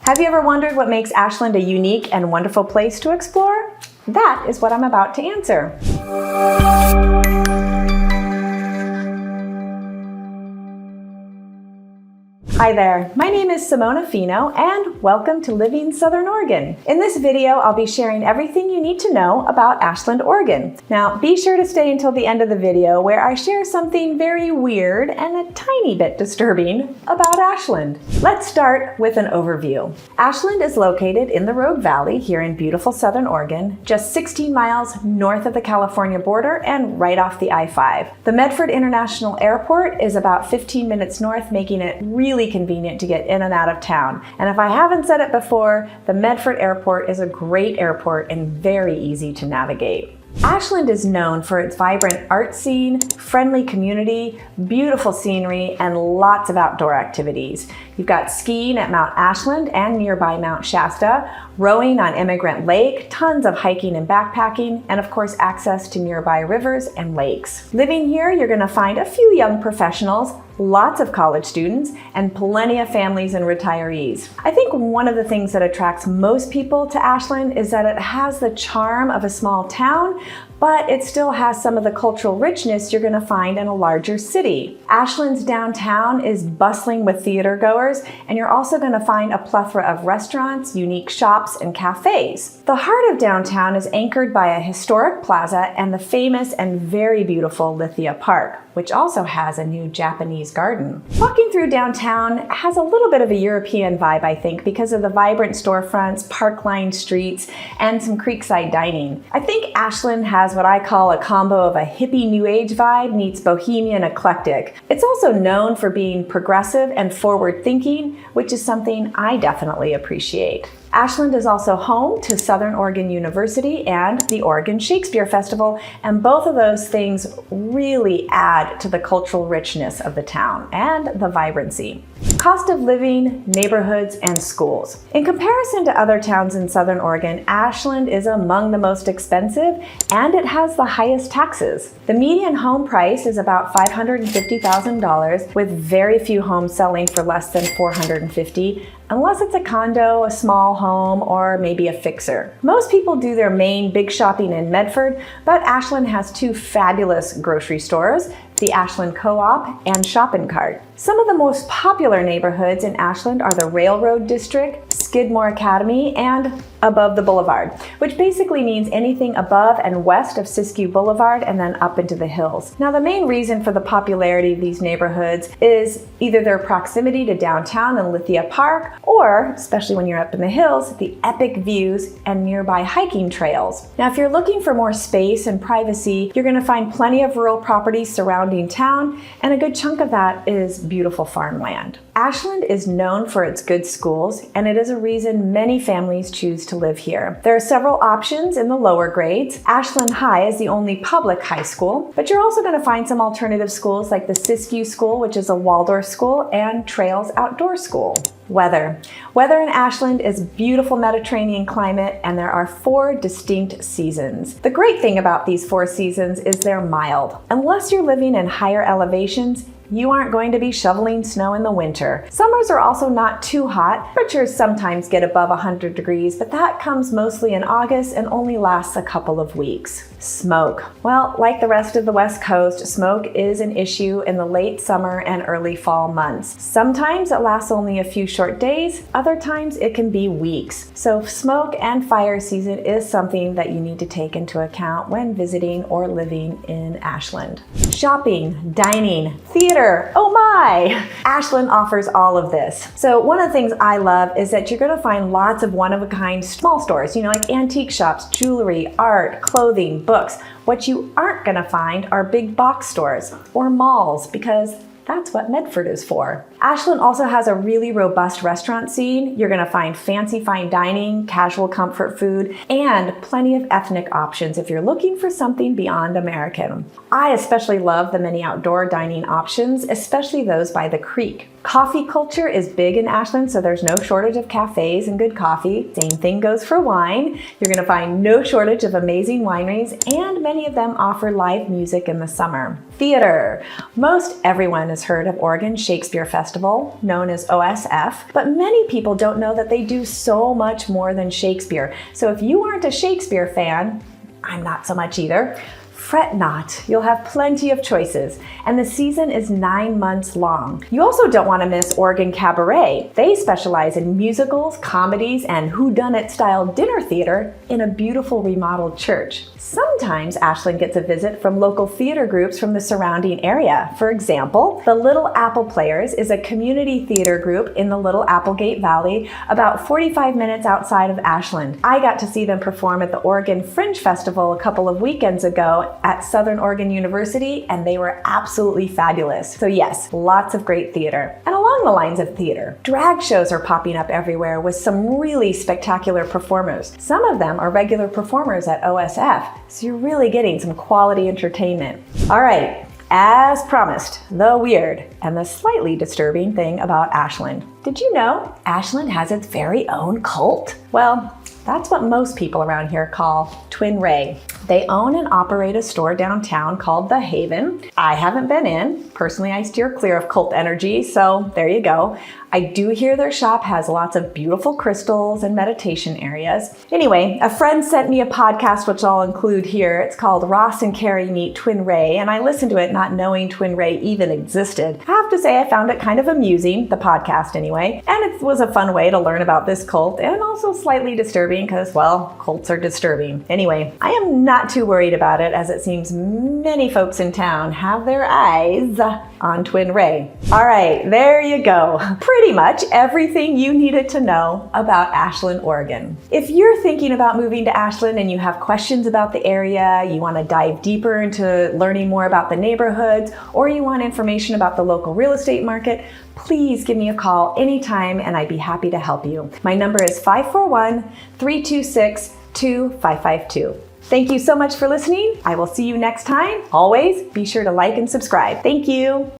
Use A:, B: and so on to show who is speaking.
A: Have you ever wondered what makes Ashland a unique and wonderful place to explore? That is what I'm about to answer. Hi there, my name is Simona Fino and welcome to Living Southern Oregon. In this video, I'll be sharing everything you need to know about Ashland, Oregon. Now, be sure to stay until the end of the video where I share something very weird and a tiny bit disturbing about Ashland. Let's start with an overview. Ashland is located in the Rogue Valley here in beautiful Southern Oregon, just 16 miles north of the California border and right off the I-5. The Medford International Airport is about 15 minutes north, making it really convenient to get in and out of town. And if I haven't said it before, the Medford Airport is a great airport and very easy to navigate. Ashland is known for its vibrant art scene, friendly community, beautiful scenery, and lots of outdoor activities. You've got skiing at Mount Ashland and nearby Mount Shasta, rowing on Immigrant Lake, tons of hiking and backpacking, and of course access to nearby rivers and lakes. Living here, you're going to find a few young professionals, lots of college students, and plenty of families and retirees. I think one of the things that attracts most people to Ashland is that it has the charm of a small town, but it still has some of the cultural richness you're going to find in a larger city. Ashland's downtown is bustling with theater goers, and you're also going to find a plethora of restaurants, unique shops, and cafes. The heart of downtown is anchored by a historic plaza and the famous and very beautiful Lithia Park, which also has a new Japanese garden. Walking through downtown has a little bit of a European vibe, I think, because of the vibrant storefronts, park-lined streets, and some creekside dining. I think Ashland has what I call a combo of a hippie new age vibe meets bohemian eclectic. It's also known for being progressive and forward-thinking, which is something I definitely appreciate. Ashland is also home to Southern Oregon University and the Oregon Shakespeare Festival, and both of those things really add to the cultural richness of the town and the vibrancy. Cost of living, neighborhoods, and schools. In comparison to other towns in Southern Oregon, Ashland is among the most expensive and it has the highest taxes. The median home price is about $550,000, with very few homes selling for less than $450,000, unless it's a condo, a small home, or maybe a fixer. Most people do their main big shopping in Medford, but Ashland has two fabulous grocery stores, the Ashland Co-op and Shop & Cart. Some of the most popular neighborhoods in Ashland are the Railroad District, Skidmore Academy, and above the Boulevard, which basically means anything above and west of Siskiyou Boulevard and then up into the hills. Now, the main reason for the popularity of these neighborhoods is either their proximity to downtown and Lithia Park, or, especially when you're up in the hills, the epic views and nearby hiking trails. Now, if you're looking for more space and privacy, you're going to find plenty of rural properties surrounding town, and a good chunk of that is beautiful farmland. Ashland is known for its good schools, and it is a reason many families choose to live here. There are several options in the lower grades. Ashland High is the only public high school, but you're also going to find some alternative schools like the Siskiyou School, which is a Waldorf school, and Trails Outdoor School. Weather. Weather in Ashland is beautiful Mediterranean climate, and there are 4 distinct seasons. The great thing about these 4 seasons is they're mild. Unless you're living in higher elevations, you aren't going to be shoveling snow in the winter. Summers are also not too hot. Temperatures sometimes get above 100 degrees, but that comes mostly in August and only lasts a couple of weeks. Smoke. Well, like the rest of the West Coast, smoke is an issue in the late summer and early fall months. Sometimes it lasts only a few short days, other times it can be weeks. So smoke and fire season is something that you need to take into account when visiting or living in Ashland. Shopping, dining, theater, oh my! Ashland offers all of this. So one of the things I love is that you're going to find lots of one-of-a-kind small stores, like antique shops, jewelry, art, clothing, books. What you aren't going to find are big box stores or malls, because that's what Medford is for. Ashland also has a really robust restaurant scene. You're gonna find fancy fine dining, casual comfort food, and plenty of ethnic options if you're looking for something beyond American. I especially love the many outdoor dining options, especially those by the creek. Coffee culture is big in Ashland, so there's no shortage of cafes and good coffee. Same thing goes for wine. You're gonna find no shortage of amazing wineries, and many of them offer live music in the summer. Theater. Most everyone has heard of Oregon Shakespeare Festival Festival, known as OSF, but many people don't know that they do so much more than Shakespeare. So if you aren't a Shakespeare fan, I'm not so much either. Fret not, you'll have plenty of choices, and the season is 9 months long. You also don't want to miss Oregon Cabaret. They specialize in musicals, comedies, and whodunit style dinner theater in a beautiful remodeled church. Sometimes Ashland gets a visit from local theater groups from the surrounding area. For example, the Little Apple Players is a community theater group in the Little Applegate Valley, about 45 minutes outside of Ashland. I got to see them perform at the Oregon Fringe Festival a couple of weekends ago at Southern Oregon University, and they were absolutely fabulous. So yes, lots of great theater. And along the lines of theater, drag shows are popping up everywhere with some really spectacular performers. Some of them are regular performers at OSF, so you're really getting some quality entertainment. All right, as promised, the weird and the slightly disturbing thing about Ashland. Did you know Ashland has its very own cult? Well, that's what most people around here call Twin Ray. They own and operate a store downtown called The Haven. I haven't been in. Personally, I steer clear of cult energy, so there you go. I do hear their shop has lots of beautiful crystals and meditation areas. Anyway, a friend sent me a podcast, which I'll include here. It's called Ross and Carrie Meet Twin Ray, and I listened to it not knowing Twin Ray even existed. I have to say I found it kind of amusing, the podcast anyway, and it was a fun way to learn about this cult, and also slightly disturbing because, well, cults are disturbing. Anyway, I am not too worried about it, as it seems many folks in town have their eyes on Twin Ray. All right, there you go. Pretty much everything you needed to know about Ashland, Oregon. If you're thinking about moving to Ashland and you have questions about the area, you want to dive deeper into learning more about the neighborhoods, or you want information about the local real estate market, please give me a call anytime and I'd be happy to help you. My number is 541-326-2552. Thank you so much for listening. I will see you next time. Always be sure to like and subscribe. Thank you.